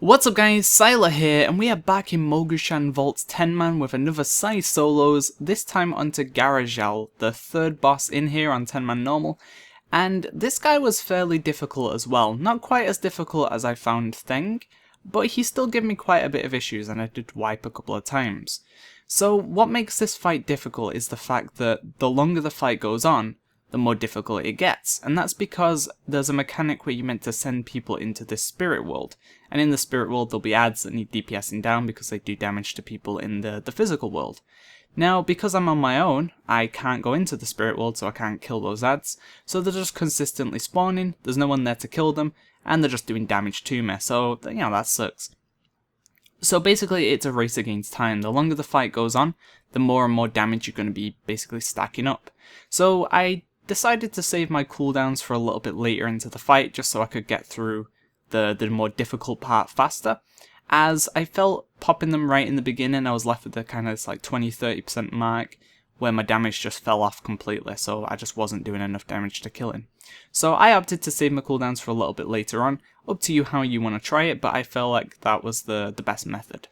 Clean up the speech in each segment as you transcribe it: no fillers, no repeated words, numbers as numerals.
What's up guys, Syiler here, and we are back in Mogu'shan Vault's 10-man with another Syi-Solos, this time onto Gara'jal, the third boss in here on 10-man normal, and this guy was fairly difficult as well. Not quite as difficult as I found Thing, but he still gave me quite a bit of issues and I did wipe a couple of times. So what makes this fight difficult is the fact that the longer the fight goes on, the more difficult it gets, and that's because there's a mechanic where you're meant to send people into this spirit world, and in the spirit world there'll be ads that need DPSing down because they do damage to people in the physical world. Now, because I'm on my own, I can't go into the spirit world, so I can't kill those ads, so they're just consistently spawning, there's no one there to kill them, and they're just doing damage to me, so, you know, that sucks. So basically it's a race against time. The longer the fight goes on, the more and more damage you're going to be basically stacking up. So I decided to save my cooldowns for a little bit later into the fight, just so I could get through the more difficult part faster, as I felt popping them right in the beginning I was left with the kind of like 20-30% mark where my damage just fell off completely, so I just wasn't doing enough damage to kill him. So I opted to save my cooldowns for a little bit later on, up to you how you want to try it, but I felt like that was the best method.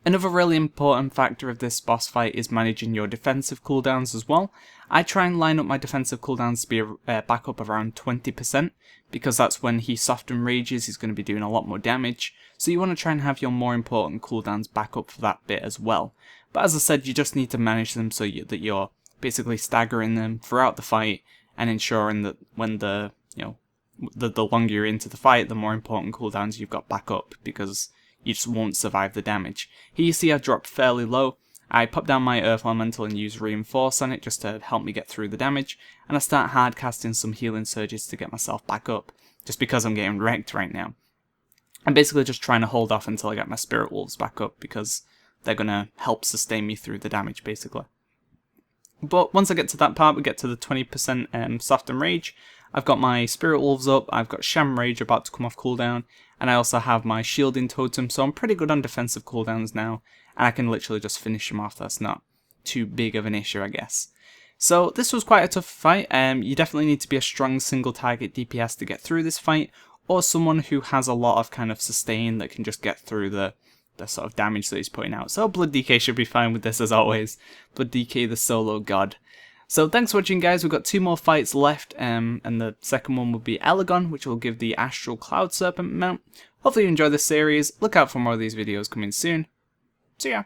Another really important factor of this boss fight is managing your defensive cooldowns as well. I try and line up my defensive cooldowns to be back up around 20%, because that's when he soften rages, he's going to be doing a lot more damage, so you want to try and have your more important cooldowns back up for that bit as well. But as I said, you just need to manage them so that you're basically staggering them throughout the fight, and ensuring that when the longer you're into the fight, the more important cooldowns you've got back up, because you just won't survive the damage. Here you see I dropped fairly low. I pop down my Earth Elemental and use Reinforce on it just to help me get through the damage, and I start hard casting some healing surges to get myself back up, just because I'm getting wrecked right now. I'm basically just trying to hold off until I get my Spirit Wolves back up, because they're going to help sustain me through the damage basically. But once I get to that part, we get to the 20% Soften Rage. I've got my Spirit Wolves up, I've got Shaman Rage about to come off cooldown, and I also have my Shielding Totem, so I'm pretty good on defensive cooldowns now, and I can literally just finish them off. That's not too big of an issue, I guess. So this was quite a tough fight. You definitely need to be a strong single target DPS to get through this fight, or someone who has a lot of kind of sustain that can just get through the sort of damage that he's putting out. So Blood DK should be fine with this as always. Blood DK, the solo god. So thanks for watching guys, we've got 2 more fights left, and the second one will be Elegon, which will give the Astral Cloud Serpent mount. Hopefully you enjoy this series, look out for more of these videos coming soon. See ya!